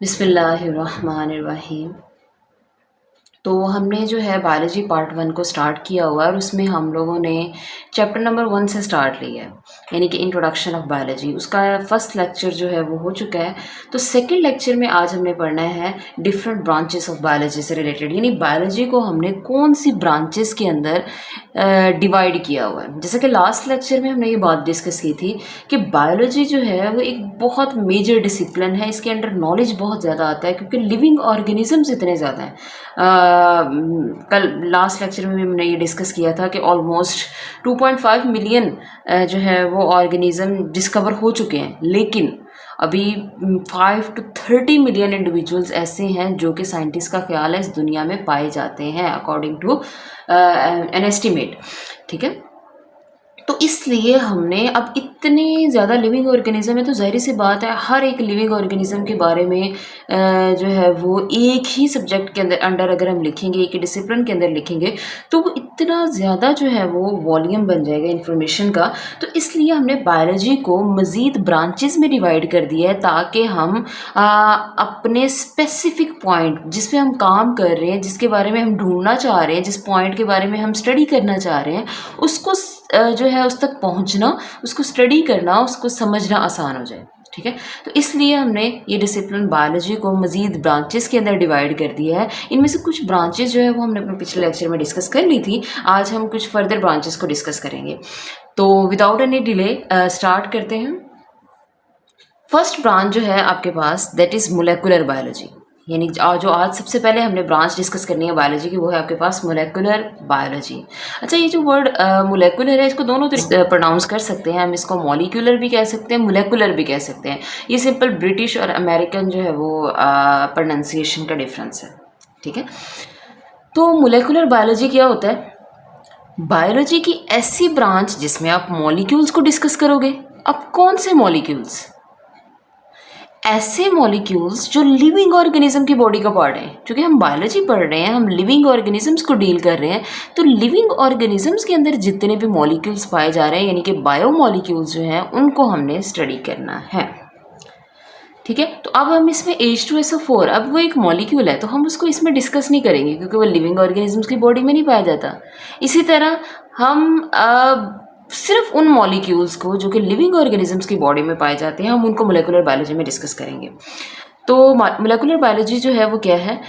बिस्मिल्लाहिर्रहमानिर्रहीम। तो हमने जो है बायोलॉजी पार्ट 1 को स्टार्ट किया हुआ है और उसमें हम लोगों ने चैप्टर नंबर 1 से स्टार्ट लिया है, यानी कि इंट्रोडक्शन ऑफ बायोलॉजी। उसका फर्स्ट लेक्चर जो है वो हो चुका है। तो सेकंड लेक्चर में आज हमने पढ़ना है डिफरेंट ब्रांचेस ऑफ बायोलॉजी से रिलेटेड, यानी बायोलॉजी को हमने कौन सी ब्रांचेस के अंदर डिवाइड किया हुआ है। जैसे कि लास्ट लेक्चर में हमने ये बात डिस्कस की थी कि बायोलॉजी जो है वो एक बहुत मेजर डिसिप्लिन है। इसके अंदर नॉलेज बहुत ज़्यादा आता है क्योंकि लिविंग ऑर्गेनिजम्स इतने ज़्यादा हैं। कल लास्ट लेक्चर में भी हमने ये डिस्कस किया था कि ऑलमोस्ट 2.5 मिलियन जो है वो ऑर्गेनिज्म डिस्कवर हो चुके हैं, लेकिन अभी 5 to 30 मिलियन इंडिविजुअल्स ऐसे हैं जो कि साइंटिस्ट का ख्याल है इस दुनिया में पाए जाते हैं अकॉर्डिंग टू एन एस्टिमेट। ठीक है, तो इसलिए हमने अब इतने ज़्यादा लिविंग ऑर्गेनिज्म है तो ज़ाहिर सी बात है हर एक लिविंग ऑर्गेनिज्म के बारे में जो है वो एक ही सब्जेक्ट के अंदर अगर हम लिखेंगे, एक ही डिसिप्लिन के अंदर लिखेंगे तो वो इतना ज़्यादा जो है वो वॉल्यूम बन जाएगा इन्फॉर्मेशन का। तो इसलिए हमने बायोलॉजी को मज़ीद ब्रांचेस में डिवाइड कर दिया है ताकि हम अपने स्पेसिफिक पॉइंट जिस पे हम काम कर रहे हैं, जिसके बारे में हम ढूंढना चाह रहे हैं, जिस पॉइंट के बारे में हम स्टडी करना चाह रहे हैं, उसको जो है उस तक पहुंचना, उसको स्टडी करना, उसको समझना आसान हो जाए। ठीक है, तो इसलिए हमने ये डिसिप्लिन बायोलॉजी को मज़ीद ब्रांचेस के अंदर डिवाइड कर दिया है। इनमें से कुछ ब्रांचेस जो है वो हमने अपने पिछले लेक्चर में डिस्कस कर ली थी। आज हम कुछ फर्दर ब्रांचेस को डिस्कस करेंगे। तो विदाउट एनी डिले स्टार्ट करते हैं। फर्स्ट ब्रांच जो है आपके पास दैट इज़ मोलेकुलर बायोलॉजी, यानी जो आज सबसे पहले हमने ब्रांच डिस्कस करनी है बायोलॉजी की वो है आपके पास मोलेकुलर बायोलॉजी। अच्छा, ये जो वर्ड मोलेकुलर है इसको दोनों तरीके प्रोनाउंस कर सकते हैं। हम इसको मॉलिक्यूलर भी कह सकते हैं, मोलेकुलर भी कह सकते हैं। ये सिंपल ब्रिटिश और अमेरिकन जो है वो प्रोनाउंसिएशन का डिफरेंस है। ठीक है, तो मोलेकुलर बायोलॉजी क्या होता है? बायोलॉजी की ऐसी ब्रांच जिसमें आप मॉलिक्यूल्स को डिस्कस करोगे। अब कौन से मॉलिक्यूल्स? ऐसे मॉलिक्यूल्स जो लिविंग ऑर्गेनिज्म की बॉडी का पार्ट है। क्योंकि हम बायोलॉजी पढ़ रहे हैं, हम लिविंग ऑर्गेनिजम्स को डील कर रहे हैं, तो लिविंग ऑर्गेनिजम्स के अंदर जितने भी मॉलिक्यूल्स पाए जा रहे हैं, यानी कि बायो मॉलिक्यूल्स जो हैं, उनको हमने स्टडी करना है। ठीक है, तो अब हम इसमें H2SO4, अब वो एक मॉलिक्यूल है तो हम उसको इसमें डिस्कस नहीं करेंगे क्योंकि वो लिविंग ऑर्गेनिजम्स की बॉडी में नहीं पाया जाता। इसी तरह हम सिर्फ उन मॉलिक्यूल्स को जो कि लिविंग ऑर्गेनिजम्स की बॉडी में पाए जाते हैं, हम उनको मोलेकुलर बायोलॉजी में डिस्कस करेंगे। तो मोलेकुलर बायोलॉजी जो है वो क्या है?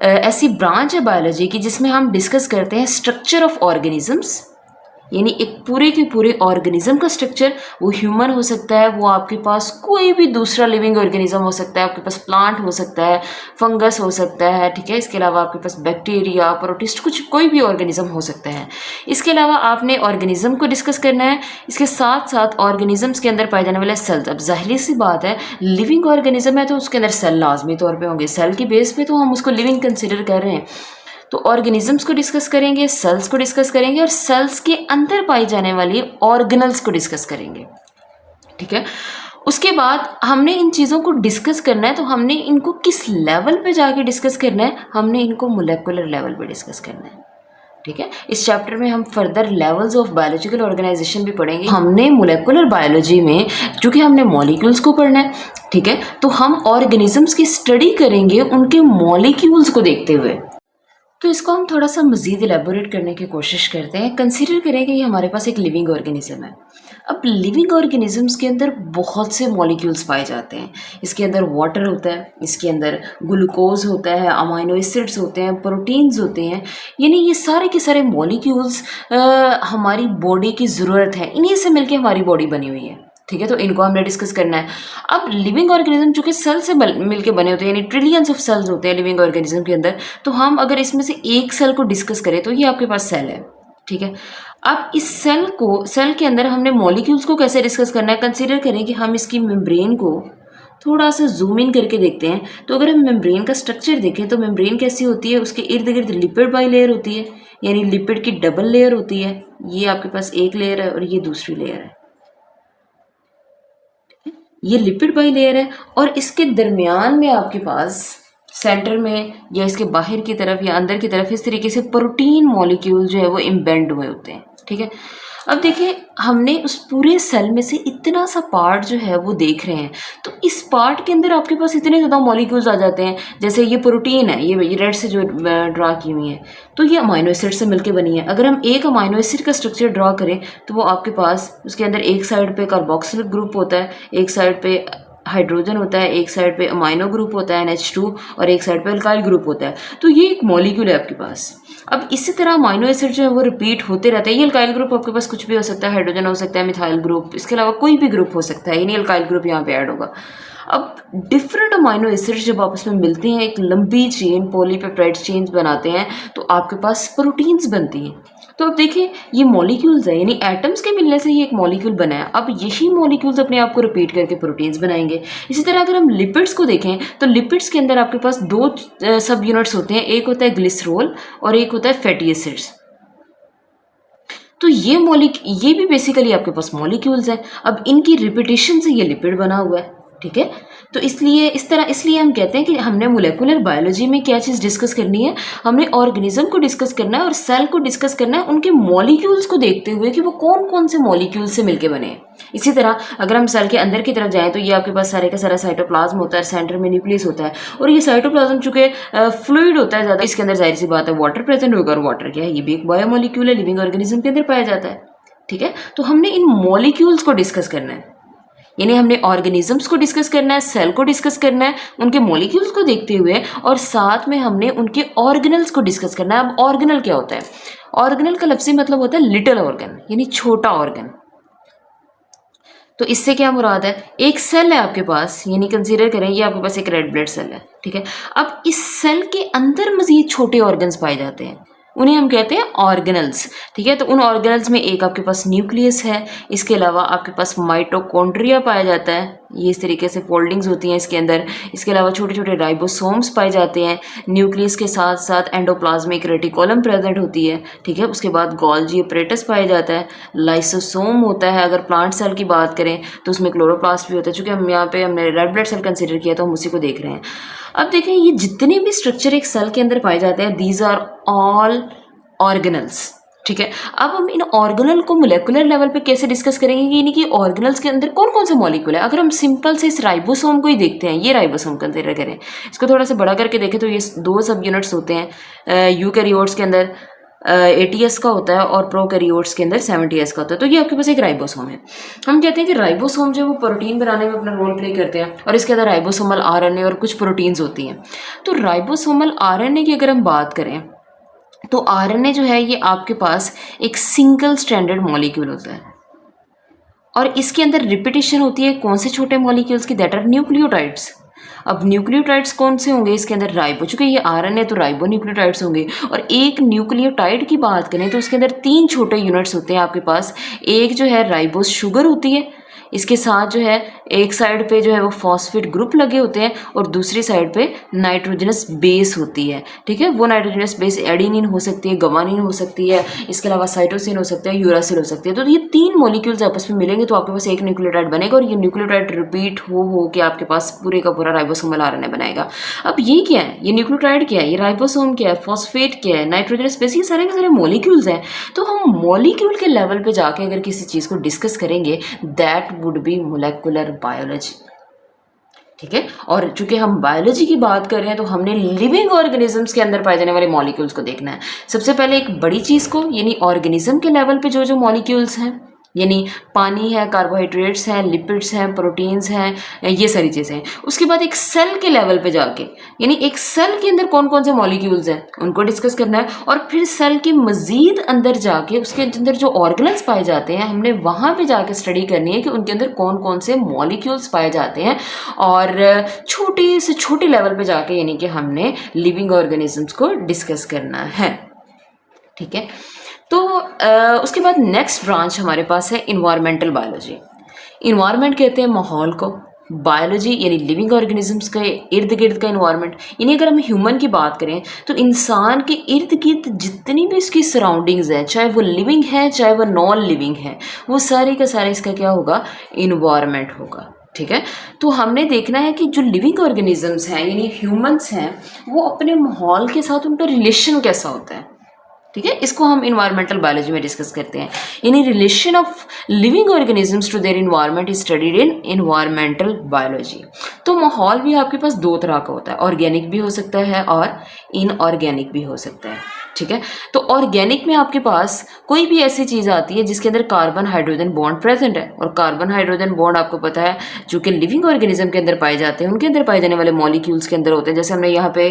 ऐसी ब्रांच है बायोलॉजी की जिसमें हम डिस्कस करते हैं स्ट्रक्चर ऑफ ऑर्गेनिजम्स, यानी एक पूरे के पूरे ऑर्गेनिज्म का स्ट्रक्चर। वो ह्यूमन हो सकता है, वो आपके पास कोई भी दूसरा लिविंग ऑर्गेनिज्म हो सकता है, आपके पास प्लांट हो सकता है, फंगस हो सकता है। ठीक है, इसके अलावा आपके पास बैक्टीरिया, प्रोटिस्ट, कुछ कोई भी ऑर्गेनिज्म हो सकता है। इसके अलावा आपने ऑर्गेनिज्म को डिस्कस करना है, इसके साथ साथ ऑर्गेनिजम्स के अंदर पाए जाने वाले सेल्स। अब जाहिर सी बात है लिविंग ऑर्गेनिज्म है तो उसके अंदर सेल लाजमी तौर पर होंगे, सेल की बेस पे तो हम उसको लिविंग कंसिडर कर रहे हैं। तो ऑर्गेनिजम्स को डिस्कस करेंगे, सेल्स को डिस्कस करेंगे और सेल्स के अंदर पाई जाने वाली ऑर्गेनल्स को डिस्कस करेंगे। ठीक है, उसके बाद हमने इन चीज़ों को डिस्कस करना है तो हमने इनको किस लेवल पे जाके डिस्कस करना है? हमने इनको मोलेकुलर लेवल पे डिस्कस करना है। ठीक है, इस चैप्टर में हम further levels of biological organisation भी पढ़ेंगे। हमने मोलेकुलर बायोलॉजी में चूँकि हमने मॉलिक्यूल्स को पढ़ना है, ठीक है, तो हम ऑर्गेनिजम्स की स्टडी करेंगे उनके मॉलिक्यूल्स को देखते हुए। तो इसको हम थोड़ा सा मज़ीद एलेबोरेट करने की कोशिश करते हैं। कंसीडर करें कि हमारे पास एक लिविंग ऑर्गेनिज्म है। अब लिविंग ऑर्गेनिजम्स के अंदर बहुत से मॉलिक्यूल्स पाए जाते हैं। इसके अंदर वाटर होता है, इसके अंदर ग्लूकोज होता है, अमाइनो एसिड्स होते हैं, प्रोटीन्स होते हैं, यानी ये सारे के सारे मॉलिक्यूल्स हमारी बॉडी की ज़रूरत है। इन्हीं से मिलकर हमारी बॉडी बनी हुई है। ठीक है, तो इनको हमने डिस्कस करना है। अब लिविंग ऑर्गेनिज्म जो कि सेल से मिलके बने होते हैं, यानी ट्रिलियंस ऑफ सेल्स होते हैं लिविंग ऑर्गेनिज्म के अंदर, तो हम अगर इसमें से एक सेल को डिस्कस करें तो ये आपके पास सेल है। ठीक है, अब इस सेल के अंदर हमने मॉलिक्यूल्स को कैसे डिस्कस करना है? कंसीडर करें कि हम इसकी मेम्ब्रेन को थोड़ा सा जूम इन करके देखते हैं। तो अगर हम मेम्ब्रेन का स्ट्रक्चर देखें तो मेम्ब्रेन कैसी होती है? उसके इर्द गिर्द लिपिड बाई लेयर होती है, यानी लिपिड की डबल लेयर होती है। ये आपके पास एक लेयर है और ये दूसरी लेयर है। ये लिपिड बाई लेयर है और इसके दरमियान में आपके पास सेंटर में या इसके बाहर की तरफ या अंदर की तरफ इस तरीके से प्रोटीन मॉलिक्यूल जो है वो इम्बेंड हुए होते हैं। ठीक है, अब देखिए हमने उस पूरे सेल में से इतना सा पार्ट जो है वो देख रहे हैं, तो इस पार्ट के अंदर आपके पास इतने ज़्यादा मॉलिक्यूल्स आ जाते हैं। जैसे ये प्रोटीन है, ये रेड से जो ड्रा की हुई है, तो ये अमाइनो एसिड से मिलकर बनी है। अगर हम एक अमाइनो एसिड का स्ट्रक्चर ड्रा करें तो वो आपके पास उसके अंदर एक साइड पे कार्बोक्सिलिक ग्रुप होता है, एक साइड पे हाइड्रोजन होता है, एक साइड पे अमाइनो ग्रुप होता है NH2, और एक साइड पे अल्काइल ग्रुप होता है। तो ये एक मॉलिक्यूल है आपके पास। अब इसी तरह अमाइनो एसिड जो है वो रिपीट होते रहते हैं। ये अल्काइल ग्रुप आपके पास कुछ भी हो सकता है, हाइड्रोजन हो सकता है, मिथाइल ग्रुप, इसके अलावा कोई भी ग्रुप हो सकता है, ये नहीं अल्काइल ग्रुप यहाँ पे ऐड होगा। अब डिफरेंट अमाइनो एसिड्स जब आपस में मिलते हैं, एक लंबी चेन पॉलीपेप्टाइड चेन्स बनाते हैं, तो आपके पास प्रोटीन्स बनती हैं। तो अब देखिए ये मॉलिक्यूल्स है, यानी एटम्स के मिलने से ये एक मॉलिक्यूल बना है। अब यही मॉलिक्यूल्स अपने आप को रिपीट करके प्रोटीन्स बनाएंगे। इसी तरह अगर हम लिपिड्स को देखें तो लिपिड्स के अंदर आपके पास दो सब यूनिट्स होते हैं, एक होता है ग्लिसरॉल और एक होता है फैटी एसिड्स। तो ये भी बेसिकली आपके पास मॉलिक्यूल्स हैं। अब इनकी रिपीटेशन से ये लिपिड बना हुआ है, ठीक है। तो इसलिए हम कहते हैं कि हमने मोलेकुलर बायोलॉजी में क्या चीज़ डिस्कस करनी है, हमने ऑर्गेनिज्म को डिस्कस करना है और सेल को डिस्कस करना है उनके मॉलिक्यूल्स को देखते हुए कि वो कौन कौन से मॉलिक्यूल्स से मिलके बने हैं। इसी तरह अगर हम सेल के अंदर की तरफ जाएं तो ये आपके पास सारे का सारा साइटोप्लाज्म होता है, सेंटर में न्यूक्लियस होता है, और ये साइटोप्लाज्म चूंकि फ्लूइड होता है ज़्यादा, इसके अंदर जाहिर सी बात है वाटर प्रेजेंट होगा, और वाटर क्या है, ये भी एक बायोमोलिक्यूल है, लिविंग ऑर्गेनिज्म के अंदर पाया जाता है, ठीक है। तो हमने इन मॉलिक्यूल्स को डिस्कस करना है, यानी हमने ऑर्गेनिजम्स को डिस्कस करना है, सेल को डिस्कस करना है उनके मॉलिक्यूल्स को देखते हुए, और साथ में हमने उनके ऑर्गेनल्स को डिस्कस करना है। अब ऑर्गेनल क्या होता है? ऑर्गेनल का लफ्ज़ी मतलब होता है लिटिल ऑर्गन, यानी छोटा ऑर्गन। तो इससे क्या मुराद है? एक सेल है आपके पास, यानी कंसीडर करें ये आपके पास एक रेड ब्लड सेल है, ठीक है। अब इस सेल के अंदर मजीद छोटे ऑर्गन्स पाए जाते हैं, उन्हें हम कहते हैं ऑर्गेनल्स, ठीक है। तो उन ऑर्गेनल्स में एक आपके पास न्यूक्लियस है, इसके अलावा आपके पास माइटोकॉन्ड्रिया पाया जाता है, ये इस तरीके से फोल्डिंग्स होती हैं इसके अंदर। इसके अलावा छोटे छोटे राइबोसोम्स पाए जाते हैं। न्यूक्लियस के साथ साथ एंडोप्लाज्मिक रेटिकुलम प्रेजेंट होती है, ठीक है। उसके बाद गोल्जी अपरेटस पाया जाता है, लाइसोसोम होता है। अगर प्लांट सेल की बात करें तो उसमें क्लोरोप्लास्ट भी होता है। चूँकि हमने रेड ब्लड सेल कंसिडर किया तो हम उसी को देख रहे हैं। अब देखें ये जितने भी स्ट्रक्चर एक सेल के अंदर पाए जाते हैं, दीज आर ऑल ऑर्गेनल्स, ठीक है। अब हम इन ऑर्गेनल को मोलेकुलर लेवल पे कैसे डिस्कस करेंगे कि यानी कि ऑर्गेनल्स के अंदर कौन कौन से मॉलिक्यूल है। अगर हम सिंपल से इस राइबोसोम को ही देखते हैं, ये राइबोसोम कंसिडर करें, इसको थोड़ा सा बड़ा करके देखें तो ये दो सब यूनिट्स होते हैं। यूकैरियोट्स के अंदर 80S का होता है और प्रोकैरियोट्स के अंदर 70S का होता है। तो ये आपके पास एक राइबोसोम है। हम कहते हैं कि राइबोसोम जो वो प्रोटीन बनाने में अपना रोल प्ले करते हैं, और इसके अंदर राइबोसोमल RNA और कुछ प्रोटीन्स होती हैं। तो राइबोसोमल RNA की अगर हम बात करें तो RNA जो है ये आपके पास एक सिंगल स्ट्रैंडेड मॉलिक्यूल होता है, और इसके अंदर रिपीटेशन होती है कौन से छोटे मॉलिक्यूल्स की, दैट आर न्यूक्लियोटाइड्स। अब न्यूक्लियोटाइड्स कौन से होंगे इसके अंदर? राइबो, चूंकि ये RNA तो राइबो न्यूक्लियोटाइड्स होंगे। और एक न्यूक्लियोटाइड की बात करें तो उसके अंदर 3 छोटे यूनिट्स होते हैं आपके पास। एक जो है राइबोस शुगर होती है, इसके साथ जो है एक साइड पे जो है वो फॉस्फेट ग्रुप लगे होते हैं, और दूसरी साइड पे नाइट्रोजनस बेस होती है, ठीक है। वो नाइट्रोजनस बेस एडिनिन हो सकती है, गवानिन हो सकती है, इसके अलावा साइटोसिन हो सकता है, यूरासिल हो सकती है। तो ये 3 मॉलिक्यूल्स आपस में मिलेंगे तो आपके पास एक न्यूक्लियोटाइड बनेगा, और ये न्यूक्लियोटाइड रिपीट हो के आपके पास पूरे का पूरा राइबोसोमल RNA बनाएगा। अब ये क्या है? ये न्यूक्लियोटाइड क्या है? ये राइबोसोम क्या है? फॉस्फेट क्या है? नाइट्रोजनस बेस, ये सारे के सारे मॉलिक्यूल्स हैं। तो हम मॉलिक्यूल के लेवल पे जाके अगर किसी चीज़ को डिस्कस करेंगे, that would B molecular biology, ठीक है। और चूंकि हम बायोलॉजी की बात कर रहे हैं तो हमने लिविंग ऑर्गेनिजम्स के अंदर पाए जाने वाले मॉलिक्यूल्स को देखना है। सबसे पहले एक बड़ी चीज़ को, यानी ऑर्गेनिज्म के लेवल पे जो जो मॉलिक्यूल्स हैं, यानी पानी है, कार्बोहाइड्रेट्स हैं, लिपिड्स हैं, प्रोटीन्स हैं, ये सारी चीज़ें हैं। उसके बाद एक सेल के लेवल पे जाके, यानी एक सेल के अंदर कौन कौन से मॉलिक्यूल्स हैं उनको डिस्कस करना है। और फिर सेल के मज़ीद अंदर जाके उसके अंदर जो ऑर्गेनल्स पाए जाते हैं, हमने वहाँ पे जाके स्टडी करनी है कि उनके अंदर कौन कौन से मॉलिक्यूल्स पाए जाते हैं। और छोटे से छोटे लेवल पे जाके यानी कि हमने लिविंग ऑर्गेनिजम्स को डिस्कस करना है, ठीक है। तो उसके बाद नेक्स्ट ब्रांच हमारे पास है इन्वायरमेंटल बायोलॉजी। इन्वायरमेंट कहते हैं माहौल को, बायोलॉजी यानी लिविंग ऑर्गेनिजम्स के इर्द गिर्द का इन्वायरमेंट। यानी अगर हम ह्यूमन की बात करें तो इंसान के इर्द गिर्द जितनी भी इसकी सराउंडिंग्स हैं, चाहे वो लिविंग है चाहे वो नॉन लिविंग है, वो सारे का सारा इसका क्या होगा? इन्वायरमेंट होगा, ठीक है। तो हमने देखना है कि जो लिविंग ऑर्गेनिजम्स हैं यानी ह्यूमंस हैं, वो अपने माहौल के साथ उनका रिलेशन कैसा होता है। ठीक है, इसको हम इन्वायरमेंटल बायोलॉजी में डिस्कस करते हैं। यानी relation of living organisms to their environment is studied in environmental biology. तो माहौल भी आपके पास दो तरह का होता है, ऑर्गेनिक भी हो सकता है और इनऑर्गेनिक भी हो सकता है। ठीक है, तो ऑर्गेनिक में आपके पास कोई भी ऐसी चीज़ आती है जिसके अंदर कार्बन हाइड्रोजन बॉन्ड प्रेजेंट है, और कार्बन हाइड्रोजन बॉन्ड आपको पता है जो कि लिविंग ऑर्गेनिज्म के अंदर पाए जाते हैं, उनके अंदर पाए जाने वाले मॉलिक्यूल्स के अंदर होते हैं। जैसे हमने यहाँ पे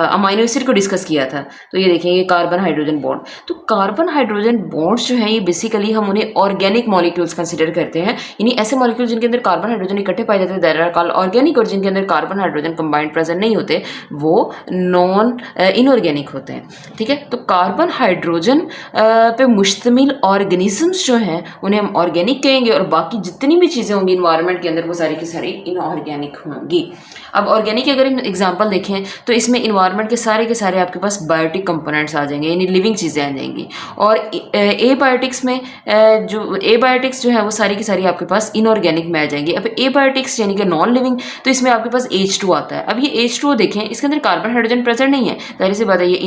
अमाइनो एसिड को डिस्कस किया था, तो ये देखें ये कार्बन हाइड्रोजन बॉन्ड। तो कार्बन हाइड्रोजन बॉन्ड्स जो हैं ये बेसिकली हम उन्हें ऑर्गेनिक मॉलिक्यूल्स कंसिडर करते हैं, यानी ऐसे मॉलिक्यूल जिनके अंदर कार्बन हाइड्रोजन इकट्ठे पाए जाते हैं दैट आर कॉल्ड ऑर्गेनिक, और जिनके अंदर कार्बन हाइड्रोजन कंबाइंड प्रेजेंट नहीं होते वो नॉन इनऑर्गेनिक होते हैं। ठीक है, तो कार्बन हाइड्रोजन पे मुश्तमिल ऑर्गेनिजम्स जो हैं उन्हें हम ऑर्गेनिक कहेंगे, और बाकी जितनी भी चीज़ें होंगी इन्वायरमेंट के अंदर वो सारी की सारी इनऑर्गेनिक होंगी। अब ऑर्गेनिक की अगर एग्जांपल देखें तो इसमें इन्वायरमेंट के सारे आपके पास बायोटिक कंपोनेंट्स आ जाएंगे, यानी लिविंग चीज़ें आ जाएंगी। और एबायोटिक्स में जो एबायोटिक्स जो है वो सारी की सारी आपके पास इनऑर्गेनिक में आ जाएंगी। अब एबायोटिक्स यानी कि नॉन लिविंग, तो इसमें आपके पास H2 आता है। अब ये H2 देखें, इसके अंदर कार्बन हाइड्रोजन प्रेजेंट नहीं है, जाहिर सी बात है ये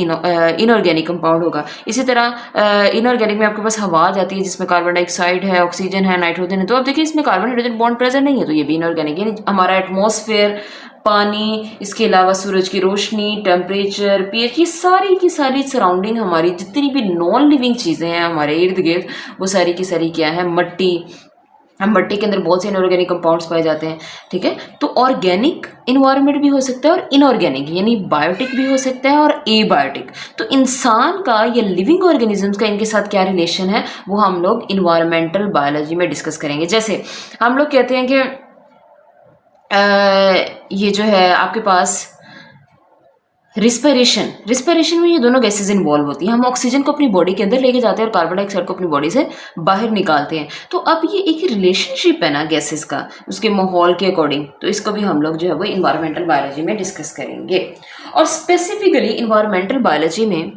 इनऑर्गेनिक कंपाउंड होगा। इसी तरह इनऑर्गेनिक में आपके पास हवा आ जाती है जिसमें कार्बन डाइऑक्साइड है, ऑक्सीजन है, नाइट्रोजन है। तो अब देखिए इसमें कार्बन हाइड्रोजन बॉन्ड प्रेजेंट नहीं है, तो ये भी इनऑर्गेनिक, यानी हमारा एटमॉस्फेयर, पानी, इसके अलावा सूरज की रोशनी, टेम्परेचर, पीएच, ये सारी की सारी सराउंडिंग हमारी जितनी भी नॉन लिविंग चीज़ें हैं हमारे इर्द गिर्द, वो सारी की सारी क्या है, मट्टी। हम मट्टी के अंदर बहुत से इनऑर्गेनिक कंपाउंड्स पाए जाते हैं। ठीक है, तो ऑर्गेनिक इन्वायरमेंट भी हो सकता है और इनऑर्गेनिक यानी बायोटिक भी हो सकता है और एबायोटिक। तो इंसान का या लिविंग ऑर्गेनिजम्स का इनके साथ क्या रिलेशन है वो हम लोग इन्वायरमेंटल बायोलॉजी में डिस्कस करेंगे। जैसे हम लोग कहते हैं कि ये जो है आपके पास रिस्पिरेशन में ये दोनों गैसेज इन्वॉल्व होती हैं। हम ऑक्सीजन को अपनी बॉडी के अंदर लेके जाते हैं और कार्बन डाइऑक्साइड को अपनी बॉडी से बाहर निकालते हैं। तो अब ये एक रिलेशनशिप है ना गैसेस का उसके माहौल के अकॉर्डिंग, तो इसको भी हम लोग जो है वो इन्वायरमेंटल बायोलॉजी में डिस्कस करेंगे। और स्पेसिफिकली इन्वायरमेंटल बायोलॉजी में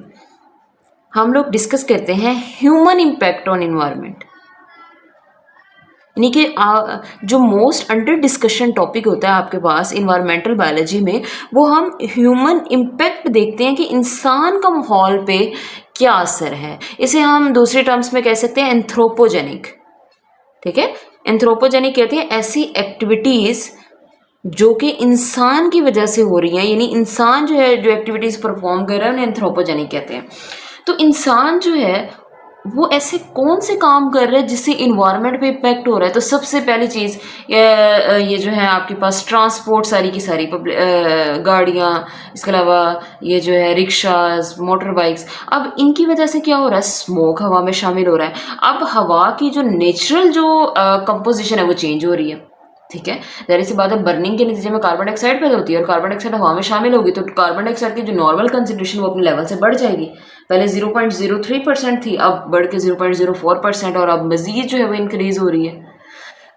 हम लोग डिस्कस करते हैं ह्यूमन इम्पैक्ट ऑन इन्वायरमेंट, यानी कि जो मोस्ट अंडर डिस्कशन टॉपिक होता है आपके पास इन्वायरमेंटल बायोलॉजी में, वो हम ह्यूमन इम्पैक्ट देखते हैं कि इंसान का माहौल पे क्या असर है। इसे हम दूसरे टर्म्स में कह सकते हैं एंथ्रोपोजेनिक। ठीक है, एंथ्रोपोजेनिक कहते हैं ऐसी एक्टिविटीज़ जो कि इंसान की वजह से हो रही हैं, यानी इंसान जो है जो एक्टिविटीज़ परफॉर्म कर रहा है उन्हें एंथ्रोपोजेनिक कहते हैं। तो इंसान जो है वो ऐसे कौन से काम कर रहे हैं जिससे इन्वायरमेंट पे इम्पैक्ट हो रहा है। तो सबसे पहली चीज़ ये जो है आपके पास ट्रांसपोर्ट, सारी की सारी गाड़ियाँ, इसके अलावा ये जो है रिक्शाज, मोटर बाइक्स, अब इनकी वजह से क्या हो रहा है, स्मोक हवा में शामिल हो रहा है। अब हवा की जो नेचुरल जो कंपोजिशन है वो चेंज हो रही है। ठीक है, जाहिर सी बात है बर्निंग के नतीजे में कार्बन डाइऑक्साइड पैदा होती है और कार्बन डाइऑक्साइड हवा में शामिल होगी तो कार्बन डाइऑक्साइड की जो नॉर्मल कंसंट्रेशन वो अपने लेवल से बढ़ जाएगी। पहले 0.03% थी, अब बढ़ के 0.04% और अब मजीद जो है वो इंक्रीज हो रही है।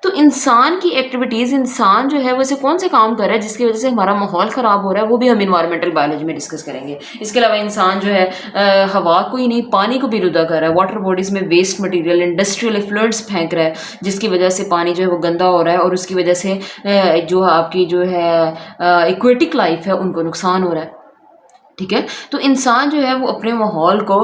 तो इंसान की एक्टिविटीज़, इंसान जो है वो ऐसे कौन से काम कर रहा है जिसकी वजह से हमारा माहौल ख़राब हो रहा है, वो भी हम इन्वायरमेंटल बायोलॉजी में डिस्कस करेंगे। इसके अलावा इंसान जो है हवा को ही नहीं पानी को भी रुदा कर रहा है, वाटर बॉडीज़ में वेस्ट मटेरियल, इंडस्ट्रियल एफ्लुएंट्स फेंक रहा है जिसकी वजह से पानी जो है वो गंदा हो रहा है और उसकी वजह से जो आपकी जो है एक्वेटिक लाइफ है उनको नुकसान हो रहा है। ठीक है, तो इंसान जो है वो अपने माहौल को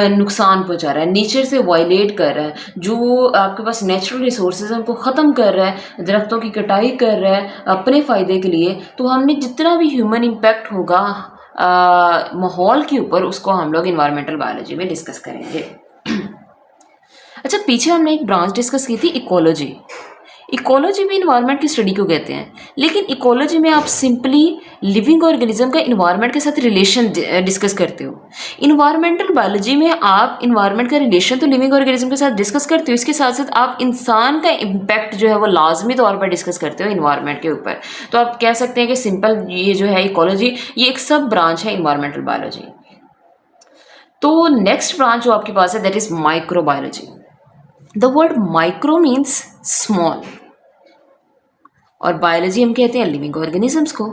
नुकसान पहुंचा रहा है, नेचर से वायलेट कर रहा है, जो आपके पास नेचुरल रिसोर्सेज हैं उनको ख़त्म कर रहा है, दरख्तों की कटाई कर रहा है अपने फ़ायदे के लिए। तो हमने जितना भी ह्यूमन इम्पैक्ट होगा माहौल के ऊपर उसको हम लोग इन्वायरमेंटल बायोलॉजी में डिस्कस करेंगे। अच्छा, पीछे हमने एक ब्रांच डिस्कस की थी इकोलॉजी। इकोलॉजी में इन्वायरमेंट की स्टडी को कहते हैं, लेकिन इकोलॉजी में आप सिंपली लिविंग ऑर्गेनिज्म का इन्वायरमेंट के साथ रिलेशन डिस्कस करते हो। इन्वायरमेंटल बायोलॉजी में आप इन्वायरमेंट का रिलेशन तो लिविंग ऑर्गेनिज्म के साथ डिस्कस करते हो, इसके साथ साथ आप इंसान का इम्पैक्ट जो है वो लाजमी तौर पर डिस्कस करते हो इन्वायरमेंट के ऊपर। तो आप कह सकते हैं कि सिंपल ये जो है इकोलॉजी ये एक सब ब्रांच है इन्वायरमेंटल बायोलॉजी। तो नेक्स्ट ब्रांच जो आपके पास है that is microbiology. The word micro means small और बायोलॉजी हम कहते हैं लिविंग ऑर्गेनिजम्स को।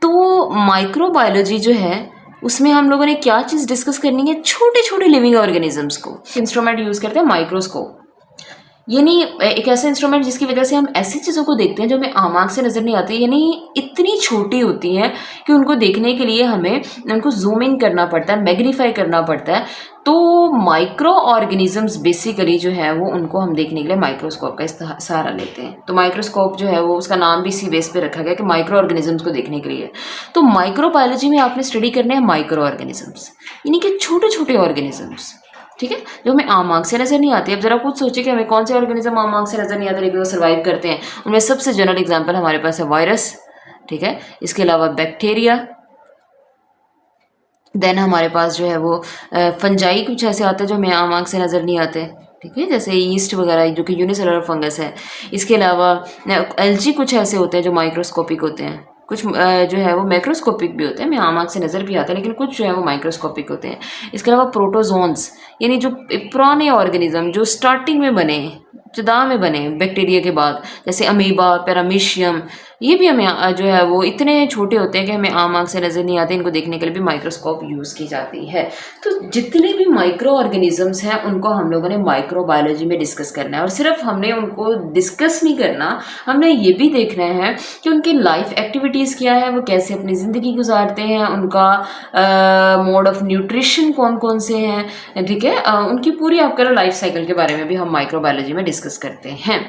तो माइक्रोबायोलॉजी जो है उसमें हम लोगों ने क्या चीज़ डिस्कस करनी है, छोटे छोटे लिविंग ऑर्गेनिजम्स को। इंस्ट्रूमेंट यूज़ करते हैं माइक्रोस्कोप। यानी एक ऐसा इंस्ट्रूमेंट जिसकी वजह से हम ऐसी चीज़ों को देखते हैं जो हमें आम आँख से नज़र नहीं आती, यानी इतनी छोटी होती हैं कि उनको देखने के लिए हमें उनको ज़ूम इन करना पड़ता है, मैग्नीफाई करना पड़ता है। तो माइक्रो ऑर्गेनिजम्स बेसिकली जो है वो उनको हम देखने के लिए माइक्रोस्कोप का सहारा लेते हैं। तो माइक्रोस्कोप जो है वो उसका नाम भी इसी बेस पे रखा गया कि माइक्रो ऑर्गेनिजम्स को देखने के लिए। तो माइक्रोबायोलॉजी में आपने स्टडी करने हैं माइक्रो ऑर्गेनिजम्स, यानी कि छोटे छोटे ऑर्गेनिजम्स, ठीक है, जो हमें आम आँख से नज़र नहीं आती। अब जरा खुद सोचिए कि हमें कौन से ऑर्गेनिज्म आम आँख से नज़र नहीं आते लेकिन वो सर्वाइव करते हैं। उनमें सबसे जनरल एग्जांपल हमारे पास है वायरस, ठीक है, इसके अलावा बैक्टीरिया, देन हमारे पास जो है वो फंजाई कुछ ऐसे आते हैं जो हमें आम आँख से नज़र नहीं आते, ठीक है, जैसे ईस्ट वगैरह जो कि यूनिसेलुलर फंगस है। इसके अलावा एल्जी कुछ ऐसे होते हैं जो माइक्रोस्कोपिक होते हैं, कुछ जो है वो मैक्रोस्कोपिक भी होते हैं, हमें आम आँख से नज़र भी आते हैं, लेकिन कुछ जो है वो माइक्रोस्कोपिक होते हैं। इसके अलावा प्रोटोजोन्स, यानी जो पुराने ऑर्गेनिज्म जो स्टार्टिंग में बने, इब्तदा में बने बैक्टीरिया के बाद, जैसे अमीबा, पैरामीशियम, ये भी हमें जो है वो इतने छोटे होते हैं कि हमें आम आँख से नज़र नहीं आते। इनको देखने के लिए भी माइक्रोस्कोप यूज़ की जाती है। तो जितने भी माइक्रो ऑर्गेनिजम्स हैं उनको हम लोगों ने माइक्रोबायोलॉजी में डिस्कस करना है। और सिर्फ हमने उनको डिस्कस नहीं करना, हमने ये भी देखना है कि उनकी लाइफ एक्टिविटीज़ क्या है, वो कैसे अपनी ज़िंदगी गुजारते हैं, उनका मोड ऑफ न्यूट्रिशन कौन कौन से हैं, ठीक है, उनकी पूरी आपका लाइफ साइकिल के बारे में भी हम माइक्रोबायोलॉजी में डिस्कस करते हैं।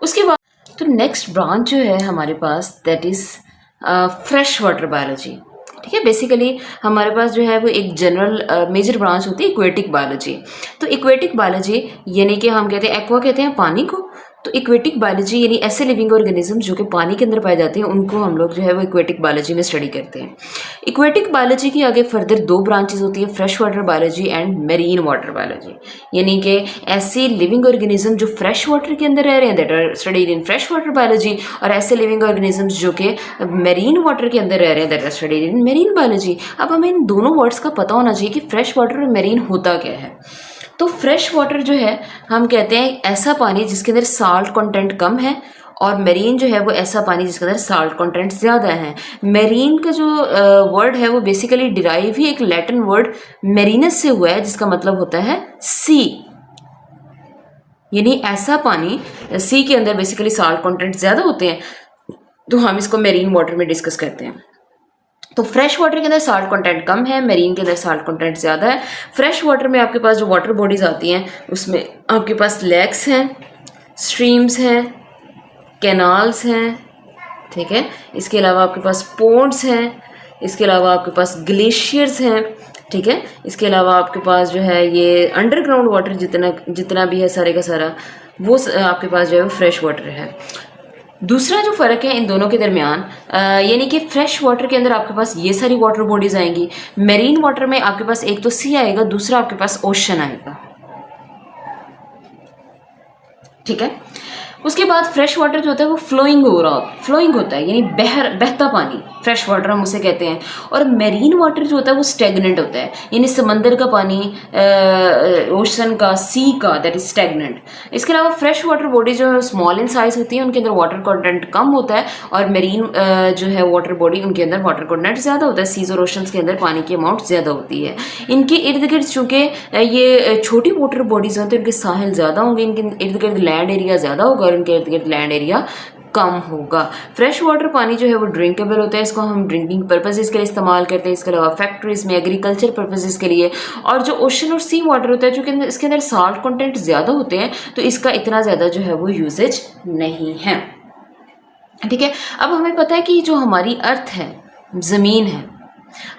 उसके बाद तो नेक्स्ट ब्रांच जो है हमारे पास that is fresh water biology, ठीक है। बेसिकली हमारे पास जो है वो एक जनरल मेजर ब्रांच होती है एक्वेटिक बायोलॉजी। तो एक्वेटिक बायोलॉजी यानी कि हम कहते हैं एक्वा कहते हैं पानी को, तो एक्वेटिक बायोलॉजी यानी ऐसे लिविंग ऑर्गेनिज्म जो कि पानी के अंदर पाए जाते हैं उनको हम लोग जो है वो एक्वेटिक बायोलॉजी में स्टडी करते हैं। एक्वेटिक बायोलॉजी की आगे फर्दर दो ब्रांचेस होती है, fresh water biology and marine water biology, यानी कि ऐसे लिविंग ऑर्गेनिज्म जो फ्रेश वाटर के अंदर रह रहे हैं that are studied in fresh water biology, और ऐसे लिविंग ऑर्गेनिजम्स जो कि मेरीन वाटर के अंदर रह रहे हैं that are studied in marine biology. अब हमें इन दोनों वर्ड्स का पता होना चाहिए कि फ्रेश वाटर और मेरीन होता क्या है। तो फ्रेश वाटर जो है हम कहते हैं ऐसा पानी जिसके अंदर साल्ट कंटेंट कम है, और मेरीन जो है वो ऐसा पानी जिसके अंदर साल्ट कंटेंट ज़्यादा है। मेरीन का जो वर्ड है वो बेसिकली डिराइव ही एक लैटिन वर्ड मेरीनस से हुआ है जिसका मतलब होता है सी, यानी ऐसा पानी सी के अंदर बेसिकली साल्ट कंटेंट ज़्यादा होते हैं, तो हम इसको मेरीन वाटर में डिस्कस करते हैं। तो फ्रेश वाटर के अंदर साल्ट कंटेंट कम है, मेरीन के अंदर साल्ट कंटेंट ज़्यादा है। फ्रेश वाटर में आपके पास जो वाटर बॉडीज़ आती हैं उसमें आपके पास लेक्स हैं, स्ट्रीम्स हैं, कैनाल्स हैं, ठीक है, इसके अलावा आपके पास पोंड्स हैं, इसके अलावा आपके पास ग्लेशियर्स हैं, ठीक है, इसके अलावा आपके पास जो है ये अंडरग्राउंड वाटर जितना भी है सारे का सारा वो आपके पास जो है वो फ्रेश वाटर है। दूसरा जो फ़र्क है इन दोनों के दरमियान, यानी कि फ्रेश वाटर के अंदर आपके पास ये सारी वाटर बॉडीज़ आएंगी, मेरीन वाटर में आपके पास एक तो सी आएगा, दूसरा आपके पास ओशन आएगा, ठीक है। उसके बाद फ्रेश वाटर जो होता है वो फ्लोइंग होता है, यानी बहता पानी फ्रेश वाटर हम उसे कहते हैं। और मेरीन वाटर जो होता है वो स्टेगनेंट होता है, यानी समंदर का पानी, ओशन का, सी का, दैट इज स्टेगनेंट। इसके अलावा फ्रेश वाटर बॉडी जो है स्मॉल इन साइज होती है, उनके अंदर वाटर कंटेंट कम होता है, और मेरीन जो है वाटर बॉडी उनके अंदर वाटर कंटेंट ज़्यादा होता है, सीज और ओशंस के अंदर पानी की अमाउंट ज़्यादा होती है। इनके इर्द गिर्द चूँकि ये छोटी वाटर बॉडीज़ होती हैं, उनके साहिल ज़्यादा होंगे, इनके इर्द गिर्द लैंड एरिया ज़्यादा होगा और इनके इर्द गिर्द लैंड एरिया कम होगा। फ्रेश वाटर पानी जो है वो ड्रिंकेबल होता है, इसको हम ड्रिंकिंग पर्पसेस के लिए इस्तेमाल करते हैं, इसके अलावा फैक्ट्रीज में एग्रीकल्चर पर्पसेस के लिए। और जो ओशन और सी वाटर होता है जो कि इसके अंदर साल्ट कंटेंट ज़्यादा होते हैं, तो इसका इतना ज़्यादा जो है वो यूजेज नहीं है, ठीक है। अब हमें पता है कि जो हमारी अर्थ है, ज़मीन है,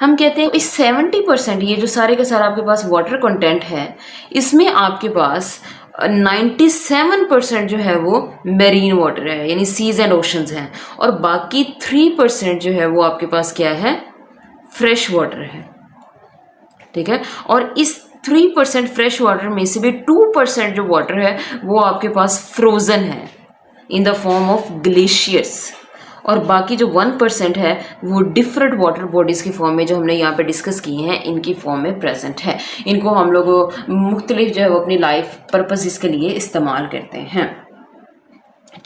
हम कहते हैं इस 70% ये जो सारे का सारा आपके पास वाटर कंटेंट है, इसमें आपके पास 97% जो है वो मेरीन वाटर है, यानी सीज एंड ओशंस हैं, और बाकी 3% जो है वो आपके पास क्या है, फ्रेश वाटर है, ठीक है। और इस 3% फ्रेश वाटर में से भी 2% जो वाटर है वो आपके पास फ्रोजन है in the form of glaciers, और बाकी जो 1% है वो डिफरेंट वाटर बॉडीज़ की फॉर्म में जो हमने यहाँ पे डिस्कस किए हैं इनकी फॉर्म में प्रेजेंट है। इनको हम लोग मुख्तलिफ जो है वो अपनी लाइफ पर्पसेस के लिए इस्तेमाल करते हैं,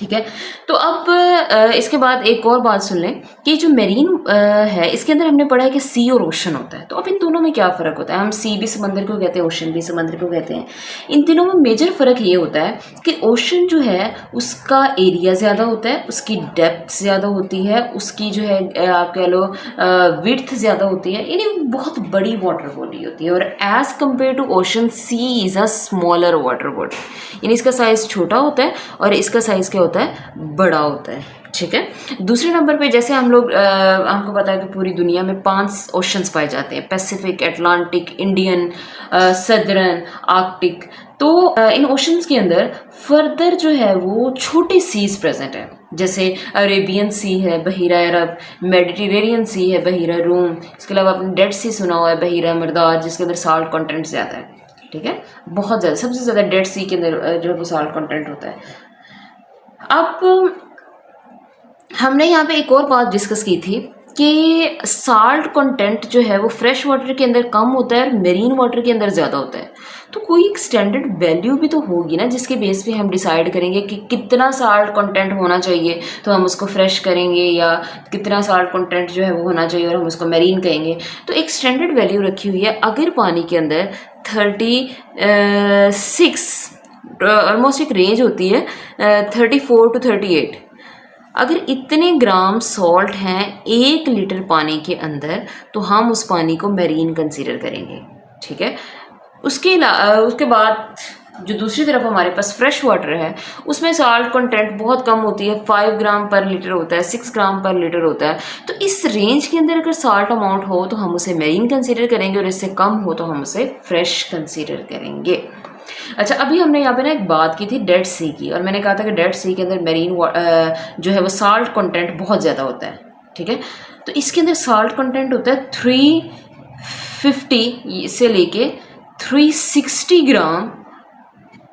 ठीक है। तो अब इसके बाद एक और बात सुन लें कि जो मेरीन है इसके अंदर हमने पढ़ा है कि सी और ओशन होता है। तो अब इन दोनों में क्या फ़र्क होता है? हम सी भी समंदर को कहते हैं, ओशन भी समंदर को कहते हैं। इन तीनों में मेजर फ़र्क ये होता है कि ओशन जो है उसका एरिया ज़्यादा होता है, उसकी डेप्थ ज़्यादा होती है, उसकी जो है आप कह लो विड्थ ज़्यादा होती है, यानी बहुत बड़ी वाटर बॉडी होती है। और as compare to ocean, sea is a smaller water body, यानी इसका साइज़ छोटा होता है और इसका साइज़ क्या होता है? बड़ा होता है। ठीक है। दूसरे नंबर पे जैसे हम लोग हमको पता है कि पूरी दुनिया में 5 ओशंस पाए जाते हैं, Pacific, Atlantic, Indian, southern, Arctic. तो इन ओशंस के अंदर फर्दर जो है वो छोटे सीज प्रेजेंट है, जैसे अरेबियन सी है, बहीरा अरब, मेडिटेरेनियन सी है, बहीरा रूम। इसके अलावा आपने डेड सी सुना हुआ है, बहीरा मर्दार, जिसके अंदर साल्ट कंटेंट ज़्यादा है। ठीक है, बहुत ज़्यादा, सबसे ज़्यादा डेड सी के अंदर जो है वो साल्ट कंटेंट होता है। अब हमने यहाँ पे एक और बात डिस्कस की थी कि साल्ट कंटेंट जो है वो फ्रेश वाटर के अंदर कम होता है और मेरीन वाटर के अंदर ज़्यादा होता है। तो कोई एक स्टैंडर्ड वैल्यू भी तो होगी ना, जिसके बेस पे हम डिसाइड करेंगे कि कितना साल्ट कंटेंट होना चाहिए तो हम उसको फ्रेश करेंगे, या कितना साल्ट कंटेंट जो है वो होना चाहिए और हम उसको मेरीन कहेंगे। तो एक स्टैंडर्ड वैल्यू रखी हुई है। अगर पानी के अंदर 36 ऑलमोस्ट एक रेंज होती है 34 to 38, अगर इतने ग्राम सॉल्ट हैं 1 लीटर पानी के अंदर तो हम उस पानी को मेरीन कंसीडर करेंगे। ठीक है। उसके बाद जो दूसरी तरफ हमारे पास फ्रेश वाटर है उसमें साल्ट कंटेंट बहुत कम होती है, 5 ग्राम पर लीटर होता है, 6 ग्राम पर लीटर होता है। तो इस रेंज के अंदर अगर साल्ट अमाउंट हो तो हम उसे मेरीन कंसीडर करेंगे, और इससे कम हो तो हम उसे फ्रेश कंसीडर करेंगे। अच्छा, अभी हमने यहाँ पे ना एक बात की थी डेड सी की, और मैंने कहा था कि डेड सी के अंदर मेरीन जो है वो साल्ट कंटेंट बहुत ज़्यादा होता है। ठीक है। तो इसके अंदर साल्ट कंटेंट होता है 350 से लेके 360 ग्राम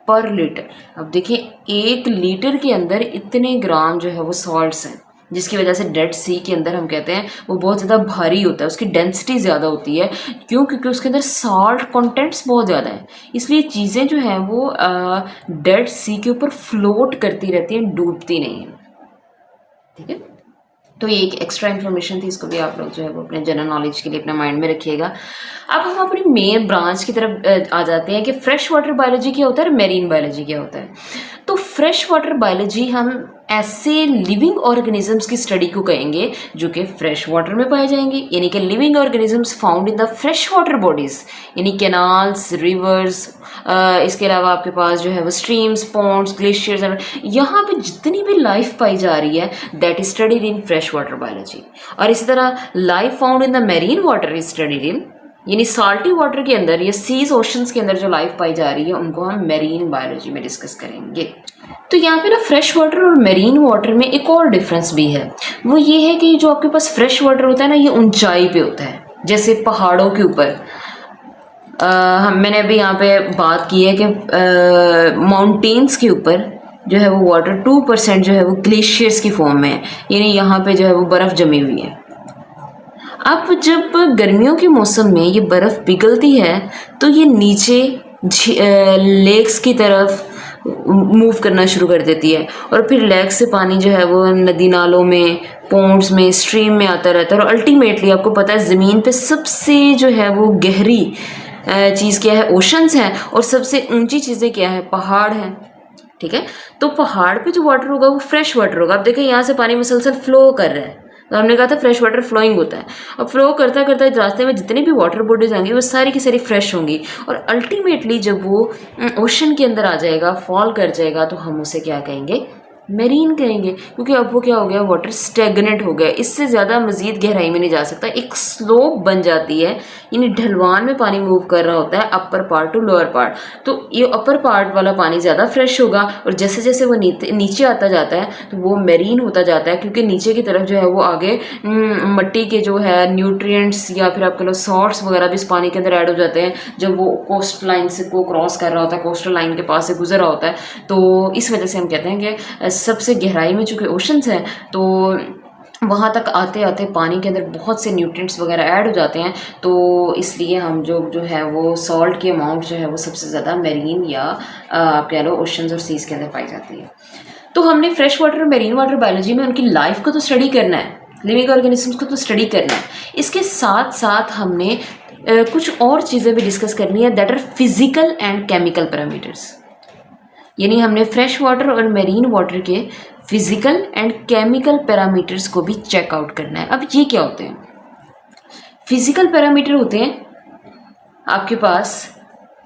पर लीटर। अब देखिए 1 लीटर के अंदर इतने ग्राम जो है वो सॉल्ट्स हैं, जिसकी वजह से डेड सी के अंदर हम कहते हैं वो बहुत ज़्यादा भारी होता है, उसकी डेंसिटी ज़्यादा होती है। क्यों? क्योंकि उसके अंदर सॉल्ट कंटेंट्स बहुत ज़्यादा है, इसलिए चीज़ें जो हैं वो डेड सी के ऊपर फ्लोट करती रहती हैं, डूबती नहीं हैं। ठीक है। तो ये एक एक्स्ट्रा इन्फॉर्मेशन थी, इसको भी आप लोग जो है वो अपने जनरल नॉलेज के लिए अपने माइंड में रखिएगा। अब हम अपनी मेन ब्रांच की तरफ आ जाते हैं कि फ्रेश वाटर बायोलॉजी क्या होता है और मेरीन बायोलॉजी क्या होता है। तो फ्रेश वाटर बायोलॉजी हम ऐसे लिविंग ऑर्गेनिजम्स की स्टडी को कहेंगे जो कि फ्रेश वाटर में पाए जाएंगे, यानी कि living organisms found in the fresh water bodies, यानी कैनाल्स, रिवर्स, इसके अलावा आपके पास जो है वो स्ट्रीम्स, पॉन्ड्स, ग्लेशियर्स, यहाँ पे जितनी भी लाइफ पाई जा रही है that is studied in fresh water biology. और इसी तरह life found in the marine water is studied इन, यानी साल्टी वाटर के अंदर या सीज ओशंस के अंदर जो लाइफ पाई जा रही है उनको हम मेरीन बायोलॉजी में डिस्कस करेंगे। तो यहाँ पे ना फ्रेश वाटर और मेरीन वाटर में एक और डिफरेंस भी है, वो ये है कि जो आपके पास फ्रेश वाटर होता है ना, ये ऊंचाई पे होता है, जैसे पहाड़ों के ऊपर। मैंने अभी यहाँ पे बात की है कि माउंटेन्स के ऊपर जो है वो वाटर 2% जो है वो ग्लेशियर्स की फॉर्म में है, यानी यहाँ पे जो है वो बर्फ़ जमी हुई है। अब जब गर्मियों के मौसम में ये बर्फ़ पिघलती है तो ये नीचे लेक्स की तरफ मूव करना शुरू कर देती है, और फिर लेक से पानी जो है वो नदी नालों में, पॉन्ड्स में, स्ट्रीम में आता रहता है। और अल्टीमेटली आपको पता है ज़मीन पे सबसे जो है वो गहरी चीज़ क्या है? ओशंस हैं, और सबसे ऊंची चीज़ें क्या है? पहाड़ हैं। ठीक है। तो पहाड़ पे जो वाटर होगा वो फ्रेश वाटर होगा। अब देखिए यहाँ से पानी मुसलसल फ्लो कर रहा है, तो हमने कहा था फ्रेश वाटर फ्लोइंग होता है। अब फ्लो करता करता रास्ते में जितनी भी वाटर बॉडीज आएंगी वो सारी की सारी फ्रेश होंगी, और अल्टीमेटली जब वो ओशन के अंदर आ जाएगा, फॉल कर जाएगा, तो हम उसे क्या कहेंगे? मेरीन कहेंगे, क्योंकि अब वो क्या हो गया? वाटर स्टेगनेट हो गया, इससे ज़्यादा मज़ीद गहराई में नहीं जा सकता। एक स्लोप बन जाती है, यानी ढलवान में पानी मूव कर रहा होता है upper part two lower part. तो ये अपर पार्ट वाला पानी ज़्यादा फ्रेश होगा, और जैसे जैसे वो नीचे आता जाता है तो वो मेरीन होता जाता है, क्योंकि नीचे की तरफ जो है वो आगे मिट्टी के जो है न्यूट्रिएंट्स या फिर आपके लोग सॉल्ट्स वगैरह भी इस पानी के अंदर ऐड हो जाते हैं जब वो कोस्ट लाइन से को क्रॉस कर रहा होता है, कोस्टल लाइन के पास से गुजर रहा होता है। तो इस वजह से हम कहते हैं कि सबसे गहराई में चूँकि ओशंस हैं तो वहाँ तक आते आते पानी के अंदर बहुत से न्यूट्रिएंट्स वगैरह ऐड हो जाते हैं, तो इसलिए हम जो है वो सॉल्ट की अमाउंट जो है वो सबसे ज़्यादा मेरीन या आप कह लो ओशंस और सीज़ के अंदर पाई जाती है। तो हमने फ्रेश वाटर और मेरीन वाटर बायोलॉजी में उनकी लाइफ को तो स्टडी करना है, लिविंग ऑर्गेनिजम्स को तो स्टडी करना है, इसके साथ साथ हमने कुछ और चीज़ें भी डिस्कस करनी है, that are physical and chemical parameters. यानी हमने फ्रेश वाटर और मेरीन वाटर के फिजिकल एंड केमिकल पैरामीटर्स को भी चेकआउट करना है। अब ये क्या होते हैं? फिजिकल पैरामीटर होते हैं आपके पास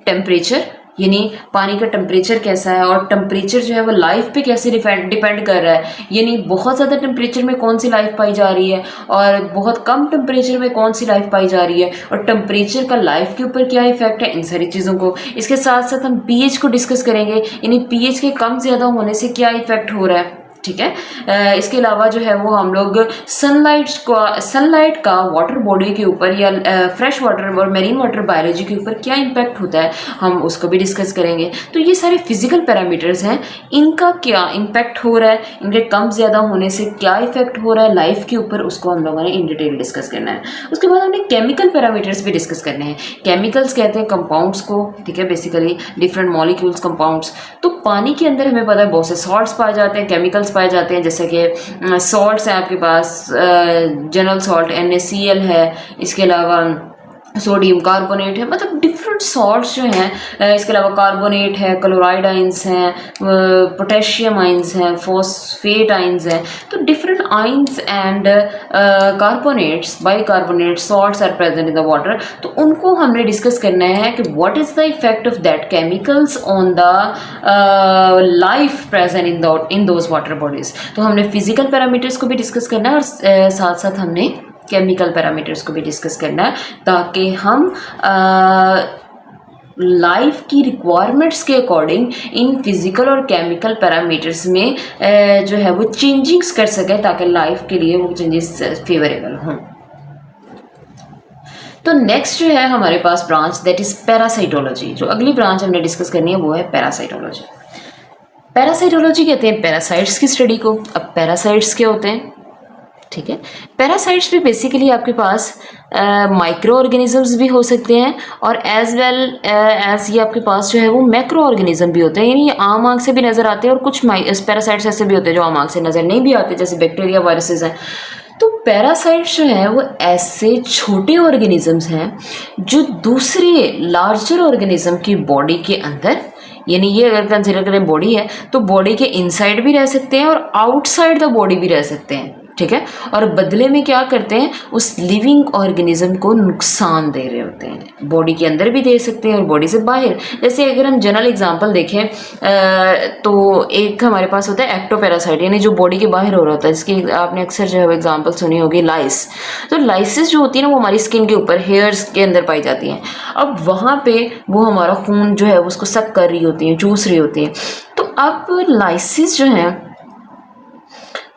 टेम्परेचर, यानी पानी का टेम्परेचर कैसा है, और टेम्परेचर जो है वो लाइफ पे कैसे डिपेंड कर रहा है, यानी बहुत ज़्यादा टेम्परेचर में कौन सी लाइफ पाई जा रही है और बहुत कम टेम्परेचर में कौन सी लाइफ पाई जा रही है, और टेम्परेचर का लाइफ के ऊपर क्या इफेक्ट है, इन सारी चीज़ों को। इसके साथ साथ हम पीएच को डिस्कस करेंगे, यानी पीएच के कम ज़्यादा होने से क्या इफेक्ट हो रहा है, ठीक है। इसके अलावा जो है वो हम लोग सनलाइट का वाटर बॉडी के ऊपर या फ्रेश वाटर और मेरीन वाटर बायोलॉजी के ऊपर क्या इम्पैक्ट होता है, हम उसको भी डिस्कस करेंगे। तो ये सारे फिजिकल पैरामीटर्स हैं, इनका क्या इम्पैक्ट हो रहा है, इनके कम ज़्यादा होने से क्या इफेक्ट हो रहा है लाइफ के ऊपर, उसको हम लोगों ने इन डिटेल डिस्कस करना है। उसके बाद हमने केमिकल पैरामीटर्स भी डिस्कस करने हैं। केमिकल्स कहते हैं कंपाउंड्स को, ठीक है, बेसिकली डिफरेंट मॉलिक्यूल्स कंपाउंड्स। तो पानी के अंदर हमें पता है बहुत से सॉल्ट्स पाए जाते हैं, केमिकल्स पाए जाते हैं, जैसे कि सॉल्ट्स हैं आपके पास, जनरल सॉल्ट NaCl है, इसके अलावा सोडियम कार्बोनेट है, मतलब डिफरेंट सॉल्ट्स जो हैं। इसके अलावा कार्बोनेट है, क्लोराइड आइंस हैं, पोटेशियम आइंस हैं, फॉस्फेट आइंस हैं। तो different ions and carbonates, bicarbonate salts are present in the water. तो उनको हमने डिस्कस करना है कि what is the effect of that chemicals on the life present in those water bodies. तो हमने फिजिकल पैरामीटर्स को भी डिस्कस करना है और साथ साथ हमने केमिकल पैरामीटर्स को भी डिस्कस करना है, ताकि हम लाइफ की रिक्वायरमेंट्स के अकॉर्डिंग इन फिजिकल और केमिकल पैरामीटर्स में जो है वो चेंजिंग्स कर सकें, ताकि लाइफ के लिए वो चेंजेस फेवरेबल हों। तो नेक्स्ट जो है हमारे पास ब्रांच, दैट इज़ पैरासाइटोलॉजी। जो अगली ब्रांच हमने डिस्कस करनी है वो है पैरासाइटोलॉजी। पैरासाइटोलॉजी कहते हैं पैरासाइट्स की स्टडी को। अब पैरासाइट्स क्या होते हैं, ठीक है। पैरासाइट्स भी बेसिकली आपके पास माइक्रो ऑर्गेनिजम्स भी हो सकते हैं और एज वेल एज ये आपके पास जो है वो मैक्रो ऑर्गेनिज्म भी होते हैं, यानी ये आम आंख से भी नज़र आते हैं और कुछ पैरासाइट्स ऐसे भी होते हैं जो आम आंख से नज़र नहीं भी आते, जैसे बैक्टीरिया, वायरसेस हैं। तो पैरासाइट्स जो हैं वो ऐसे छोटे ऑर्गेनिजम्स हैं जो दूसरे लार्जर ऑर्गेनिज्म की बॉडी के अंदर, यानी ये अगर कंसिडर करें बॉडी है तो बॉडी के इनसाइड भी रह सकते हैं और आउटसाइड द बॉडी भी रह सकते हैं, ठीक है। और बदले में क्या करते हैं, उस लिविंग ऑर्गेनिज्म को नुकसान दे रहे होते हैं। बॉडी के अंदर भी दे सकते हैं और बॉडी से बाहर। जैसे अगर हम जनरल एग्जांपल देखें तो एक हमारे पास होता है एक्टोपैरासाइट, यानी जो बॉडी के बाहर हो रहा होता है। इसकी आपने अक्सर जो है एग्जांपल सुनी होगी, लाइस। तो लाइसिस जो होती है ना वो हमारी स्किन के ऊपर, हेयर्स के अंदर पाई जाती हैं। अब वहाँ पे वो हमारा खून जो है उसको सक कर रही होती है, चूस रही होती है। तो अब लाइसिस जो है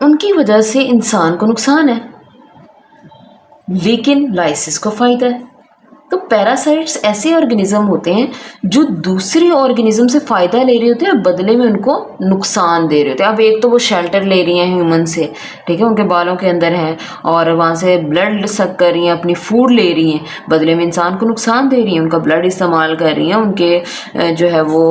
उनकी वजह से इंसान को नुकसान है, लेकिन लाइसिस को फ़ायदा है। तो पैरासाइट्स ऐसे ऑर्गेनिज्म होते हैं जो दूसरे ऑर्गेनिज्म से फ़ायदा ले रहे होते हैं और बदले में उनको नुकसान दे रहे होते हैं। अब एक तो वो शेल्टर ले रही हैं ह्यूमन से, ठीक है, उनके बालों के अंदर हैं और वहाँ से ब्लड सक कर रही हैं, अपनी फूड ले रही हैं, बदले में इंसान को नुकसान दे रही हैं, उनका ब्लड इस्तेमाल कर रही हैं, उनके जो है वो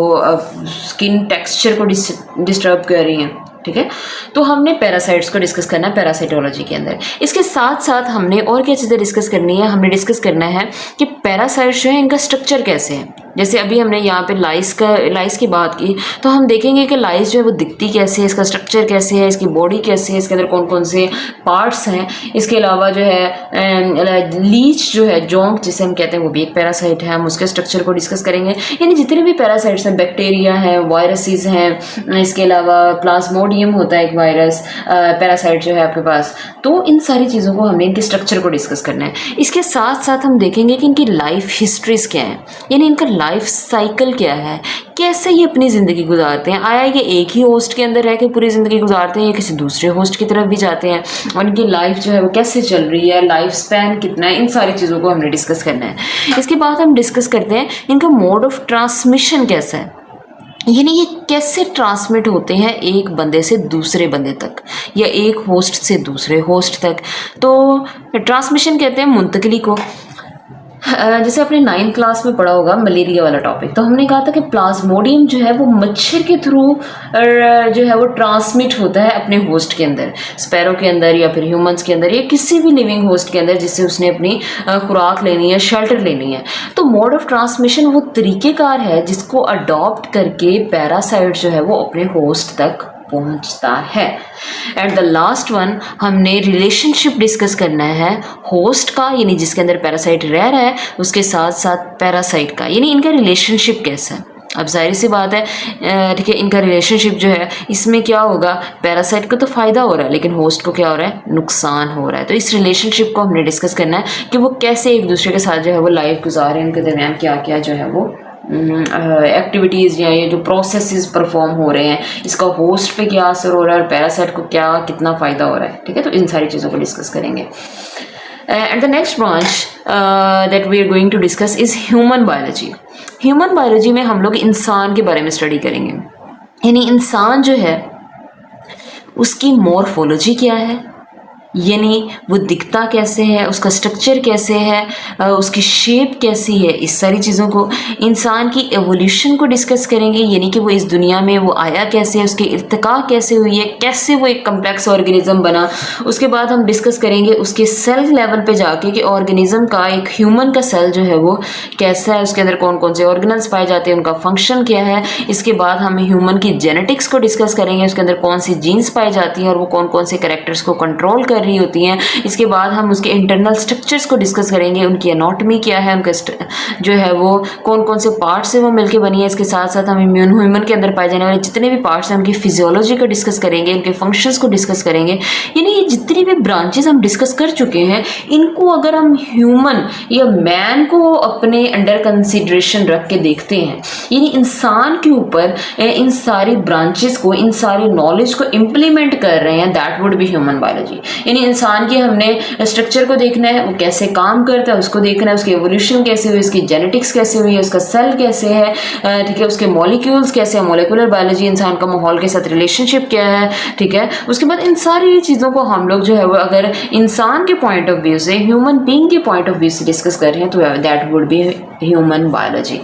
स्किन टेक्सचर को डिस्टर्ब कर रही हैं, ठीक है। तो हमने पैरासाइट्स को डिस्कस करना है पैरासाइटोलॉजी के अंदर। इसके साथ साथ हमने और क्या चीज़ें डिस्कस करनी है, हमने डिस्कस करना है कि पैरासाइट्स जो है इनका स्ट्रक्चर कैसे है। जैसे अभी हमने यहाँ पे लाइस की बात की, तो हम देखेंगे कि लाइस जो है वो दिखती कैसे है, इसका स्ट्रक्चर कैसे है, इसकी बॉडी कैसे है, इसके अंदर कौन कौन से पार्ट्स हैं। इसके अलावा जो है लीच जो है, जोंक जिसे हम कहते हैं, वो भी एक पैरासाइट है। हम उसके स्ट्रक्चर को डिस्कस करेंगे। यानी जितने भी पैरासाइट्स हैं, बैक्टीरिया हैं, वायरसेस हैं, इसके अलावा प्लाज्मोडियम होता है एक वायरस, पैरासाइट जो है आपके पास। तो इन सारी चीज़ों को हमें इनके स्ट्रक्चर को डिस्कस करना है। इसके साथ साथ हम देखेंगे कि इनकी लाइफ हिस्ट्रीज क्या है, यानी इनका लाइफ साइकिल क्या है, कैसे ये अपनी ज़िंदगी गुजारते हैं। आया ये एक ही होस्ट के अंदर रह के पूरी ज़िंदगी गुजारते हैं या किसी दूसरे होस्ट की तरफ भी जाते हैं, और इनकी लाइफ जो है वो कैसे चल रही है, लाइफ स्पैन कितना है, इन सारी चीज़ों को हमने डिस्कस करना है। इसके बाद हम डिस्कस करते हैं इनका मोड ऑफ ट्रांसमिशन कैसा है, यानी ये कैसे ट्रांसमिट होते हैं एक बंदे से दूसरे बंदे तक या एक होस्ट से दूसरे होस्ट तक। तो ट्रांसमिशन कहते हैं मुंतकली को। जैसे आपने 9th क्लास में पढ़ा होगा मलेरिया वाला टॉपिक, तो हमने कहा था कि प्लाज्मोडियम जो है वो मच्छर के थ्रू जो है वो ट्रांसमिट होता है अपने होस्ट के अंदर, स्पैरो के अंदर या फिर ह्यूमंस के अंदर या किसी भी लिविंग होस्ट के अंदर जिससे उसने अपनी खुराक लेनी है, शेल्टर लेनी है। तो मोड ऑफ ट्रांसमिशन वो तरीक़ेकार है जिसको अडॉप्ट करके पैरासाइट जो है वो अपने होस्ट तक पहुंचता है। एंड द लास्ट वन हमने रिलेशनशिप डिस्कस करना है होस्ट का, यानी जिसके अंदर पैरासाइट रह रहा है, उसके साथ साथ पैरासाइट का, यानी इनका रिलेशनशिप कैसा है। अब जाहिर सी बात है, ठीक है, इनका रिलेशनशिप जो है इसमें क्या होगा, पैरासाइट को तो फ़ायदा हो रहा है लेकिन होस्ट को क्या हो रहा है, नुकसान हो रहा है। तो इस रिलेशनशिप को हमने डिस्कस करना है कि वो कैसे एक दूसरे के साथ जो है वो लाइफ गुजार रहे हैं, उनके दरमियान क्या क्या जो है वो एक्टिविटीज़ या ये जो प्रोसेसेस परफॉर्म हो रहे हैं, इसका होस्ट पे क्या असर हो रहा है और पैरासाइट को क्या कितना फ़ायदा हो रहा है। ठीक है, तो इन सारी चीज़ों को डिस्कस करेंगे। And the next branch that we are going to discuss is human biology. Human biology में हम लोग इंसान के बारे में स्टडी करेंगे, यानी इंसान जो है उसकी मॉर्फोलॉजी क्या है, यानी वो दिखता कैसे है, उसका स्ट्रक्चर कैसे है, उसकी शेप कैसी है, इस सारी चीज़ों को, इंसान की एवोल्यूशन को डिस्कस करेंगे, यानी कि वो इस दुनिया में वो आया कैसे है, उसकी इर्तिका कैसे हुई है, कैसे वो एक कम्प्लेक्स ऑर्गेनिज्म बना। उसके बाद हम डिस्कस करेंगे उसके सेल लेवल पे जाके कि ऑर्गेनिज्म का, एक ह्यूमन का सेल जो है वो कैसा है, उसके अंदर कौन कौन से ऑर्गेनल्स पाए जाते हैं, उनका फंक्शन क्या है। इसके बाद हम ह्यूमन की जेनेटिक्स को डिस्कस करेंगे, उसके अंदर कौन सी जीन्स पाई जाती हैं और वो कौन कौन से कैरेक्टर्स को कंट्रोल कर रही होती हैं। इसके बाद हम उसके इंटरनल स्ट्रक्चर्स को डिस्कस करेंगे, उनकी एनाटॉमी क्या है, उनका जो है वो कौन कौन से पार्ट से वो मिलके बनी है। इसके साथ साथ हम ह्यूमन के अंदर पाए जाने वाले जितने भी पार्ट्स हैं उनकी फिजियोलॉजी को डिस्कस करेंगे, उनके फंक्शंस को डिस्कस करेंगे। यानी ये जितनी भी ब्रांचेस हम डिस्कस कर चुके हैं, इनको अगर हम ह्यूमन या मैन को अपने अंडर कंसिडरेशन रख के देखते हैं, यानी इंसान के ऊपर इन सारी ब्रांचेस को, इन सारी नॉलेज को इम्प्लीमेंट कर रहे हैं, that would be human biology. यानी इंसान की हमने स्ट्रक्चर को देखना है, वो कैसे काम करता है उसको देखना है, उसकी एवोल्यूशन कैसे हुई, उसकी जेनेटिक्स कैसे हुई है, उसका सेल कैसे है, ठीक है, उसके मॉलिक्यूल्स कैसे हैं, मोलिकुलर बायोलॉजी, इंसान का माहौल के साथ रिलेशनशिप क्या है। ठीक है, उसके बाद इन सारी चीज़ों को हम लोग जो है वो अगर इंसान के पॉइंट ऑफ व्यू से, ह्यूमन बीइंग के पॉइंट ऑफ व्यू से डिस्कस कर रहे हैं, तो that would be human biology.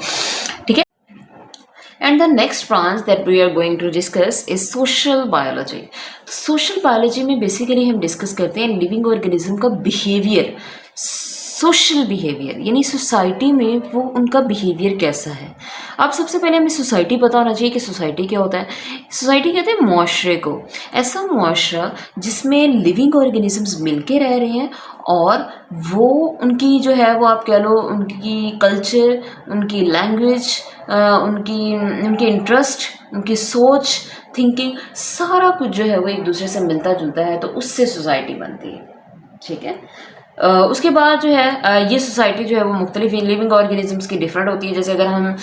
And the next branch that we are going to discuss is social biology. Social biology में बेसिकली हम डिस्कस करते हैं लिविंग ऑर्गेनिज्म का बिहेवियर, सोशल बिहेवियर, यानी सोसाइटी में वो उनका बिहेवियर कैसा है। अब सबसे पहले हमें सोसाइटी पता होना चाहिए कि सोसाइटी क्या होता है। सोसाइटी कहते हैं मुआशरे को, ऐसा मुआशरा जिसमें लिविंग ऑर्गेनिजम्स मिलके रह रहे हैं और वो उनकी जो है वो आप कह लो उनकी कल्चर, उनकी लैंग्वेज, उनके इंटरेस्ट, उनकी सोच, थिंकिंग, सारा कुछ जो है वो एक दूसरे से मिलता जुलता है, तो उससे सोसाइटी बनती है। ठीक है, उसके बाद जो है ये सोसाइटी जो है वो मुख्तलिफ लिविंग ऑर्गेनिजम्स की डिफरेंट होती है। जैसे अगर हम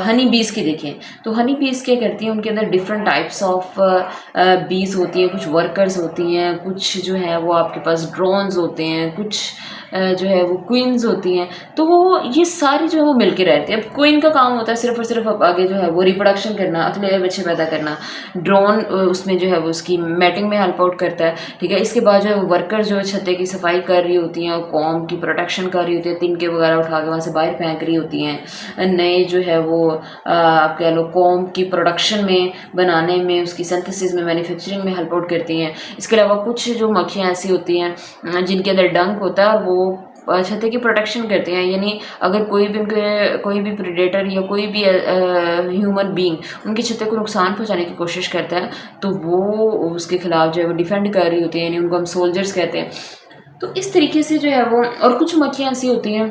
हनी बीज़ की देखें तो हनी बीज़ क्या करती हैं, उनके अंदर डिफरेंट टाइप्स ऑफ बीज़ होती हैं, कुछ वर्कर्स होती हैं, कुछ जो है वो आपके पास ड्रोन्स होते हैं, कुछ जो है वो क्वींस होती हैं। तो वो ये सारी जो है वो मिलके रहती है। अब क्वीन का काम होता है सिर्फ और सिर्फ अब आगे जो है वो रिप्रोडक्शन करना, अगले बच्चे पैदा करना। ड्रोन उसमें जो है वो उसकी मैटिंग में हेल्प आउट करता है। ठीक है, इसके बाद जो है वो वर्कर जो है छत्ते की सफाई कर रही होती हैं, कॉम की प्रोटेक्शन कर रही होती है, तिनके वगैरह उठा के वहाँ से बाहर फेंक रही होती हैं। नए जो है वो आप कह लो कॉम की प्रोडक्शन में, बनाने में, उसकी सिंथेसिस में, मैन्युफैक्चरिंग में हेल्प आउट करती हैं। इसके अलावा कुछ जो मक्खियाँ ऐसी होती हैं जिनके अंदर डंक होता है और वो छत्ते की प्रोटेक्शन करते हैं, यानी अगर कोई भी प्रेडेटर या कोई भी ह्यूमन बीइंग उनके छत्ते को नुकसान पहुंचाने की कोशिश करता है तो वो उसके खिलाफ जो है वो डिफेंड कर रही होती है, यानी उनको हम सोल्जर्स कहते हैं। तो इस तरीके से जो है वो, और कुछ मक्खियाँ ऐसी होती हैं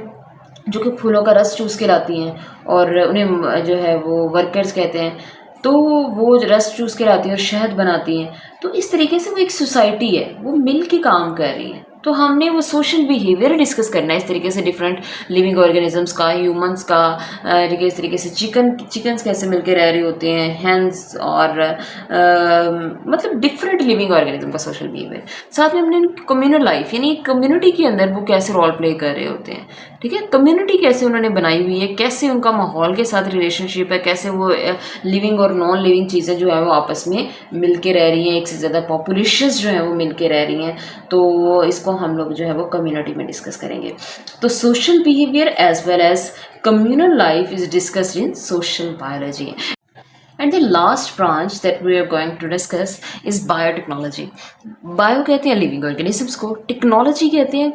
जो कि फूलों का रस चूस के लाती हैं और उन्हें जो है वो वर्कर्स कहते हैं। तो वो रस चूस के लाती हैं और शहद बनाती हैं। तो इस तरीके से वो एक सोसाइटी है, वो मिल के काम कर रही है। तो हमने वो सोशल बिहेवियर डिस्कस करना है इस तरीके से, डिफरेंट लिविंग ऑर्गेनिजम्स का, ह्यूमंस का, इस तरीके से चिकन्स कैसे मिलके रह रहे होते हैं, हैंस, और मतलब डिफरेंट लिविंग ऑर्गेनिज्म का सोशल बिहेवियर। साथ में हमने कम्युनल लाइफ, यानी कम्युनिटी के अंदर वो कैसे रोल प्ले कर रहे होते हैं। ठीक है, कम्युनिटी कैसे उन्होंने बनाई हुई है, कैसे उनका माहौल के साथ रिलेशनशिप है, कैसे वो लिविंग और नॉन लिविंग चीज़ें जो है वो आपस में मिल के रह रही हैं, एक से ज़्यादा पॉपुलेशंस जो है वो मिल के रह रही हैं। तो इसको इसको हम लोग जो है वो कम्युनिटी में डिस्कस करेंगे। तो social behaviour as well as communal life is discussed in social biology. And the last branch that we are going to discuss is biotechnology. Bio कहते हैं लिविंग ऑर्गेनिजम्स को, टेक्नोलॉजी कहते हैं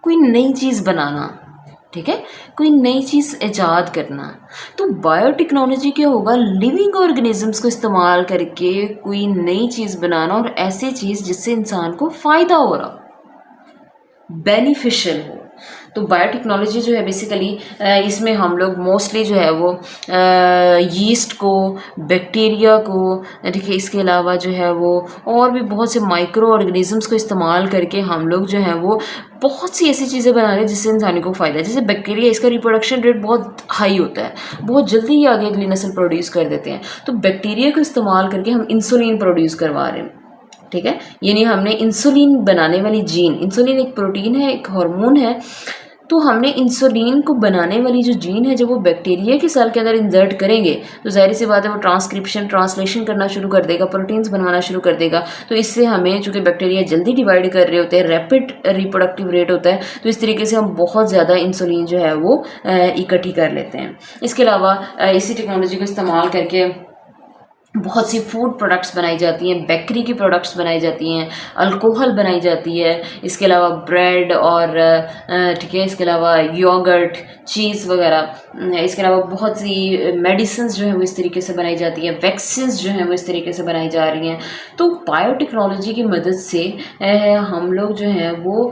कोई नई चीज़ बनाना, ठीक है, कोई नई चीज़ ईजाद करना। तो बायोटेक्नोलॉजी क्या होगा, लिविंग ऑर्गेनिजम्स को इस्तेमाल करके कोई नई चीज़ बनाना, और ऐसी चीज़ जिससे इंसान को फ़ायदा हो रहा, बेनिफिशियल हो। तो बायोटेक्नोलॉजी जो है बेसिकली इसमें हम लोग मोस्टली जो है वो यीस्ट को, बैक्टीरिया को, ठीक है, इसके अलावा जो है वो और भी बहुत से माइक्रो ऑर्गेनिजम्स को इस्तेमाल करके हम लोग जो है वो बहुत सी ऐसी चीज़ें बना रहे हैं जिससे इंसानी को फ़ायदा है। जैसे बैक्टीरिया, इसका रिप्रोडक्शन रेट बहुत हाई होता है, बहुत जल्दी ही आगे अगली नस्ल प्रोड्यूस कर देते हैं। तो बैक्टीरिया को इस्तेमाल करके हम इंसुलिन प्रोड्यूस करवा रहे हैं, ठीक है, यानी हमने इंसुलिन बनाने वाली जीन, इंसुलिन एक प्रोटीन है, एक हार्मोन है, तो हमने इंसुलिन को बनाने वाली जो जीन है जब वो बैक्टीरिया के सेल के अंदर इंसर्ट करेंगे तो जाहिर सी बात है वो ट्रांसलेशन करना शुरू कर देगा, प्रोटीन्स बनवाना शुरू कर देगा। तो इससे हमें, चूँकि बैक्टीरिया जल्दी डिवाइड कर रहे होते हैं, रैपिड रिप्रोडक्टिव रेट होता है, तो इस तरीके से हम बहुत ज़्यादा इंसुलिन जो है वो इकट्ठी कर लेते हैं। इसके अलावा इसी टेक्नोलॉजी को इस्तेमाल करके बहुत सी फूड प्रोडक्ट्स बनाई जाती हैं, बेकरी की प्रोडक्ट्स बनाई जाती हैं, अल्कोहल बनाई जाती है, इसके अलावा ब्रेड और ठीक है, इसके अलावा योगर्ट, चीज़ वगैरह, इसके अलावा बहुत सी मेडिसिन्स जो हैं वो इस तरीके से बनाई जाती हैं, वैक्सीन्स जो हैं वो इस तरीके से बनाई जा रही हैं। तो बायोटेक्नोलॉजी की मदद से हम लोग जो हैं वो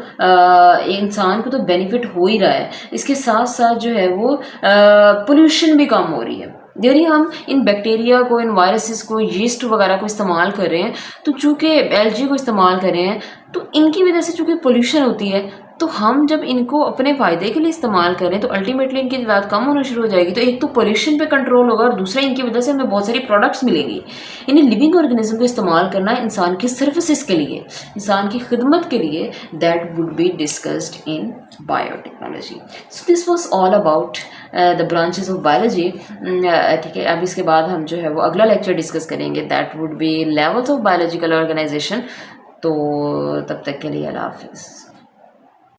इंसान को तो बेनिफिट हो ही रहा है, इसके साथ साथ जो है वो पोल्यूशन भी कम हो रही है। यदि हम इन बैक्टीरिया को, इन वायरसेस को, यीस्ट वगैरह को इस्तेमाल कर रहे हैं, तो चूँकि एलजी को इस्तेमाल कर रहे हैं, तो इनकी वजह से चूँकि पोल्यूशन होती है, तो हम जब इनको अपने फ़ायदे के लिए इस्तेमाल करें तो अल्टीमेटली इनकी तादाद कम होना शुरू हो जाएगी। तो एक तो पोल्यूशन पे कंट्रोल होगा और दूसरा इनकी वजह से हमें बहुत सारी प्रोडक्ट्स मिलेंगी। इन्हें लिविंग ऑर्गेनिज्म को इस्तेमाल करना इंसान की सर्विसेज के लिए, इंसान की खिदमत के लिए, that would be discussed in biotechnology. So this was all about the branches of biology. ठीक है, अब इसके बाद हम जो है वो अगला लेक्चर डिस्कस करेंगे, that would be levels of biological organisation. तो तब तक के लिए अल्लाह हाफिज़।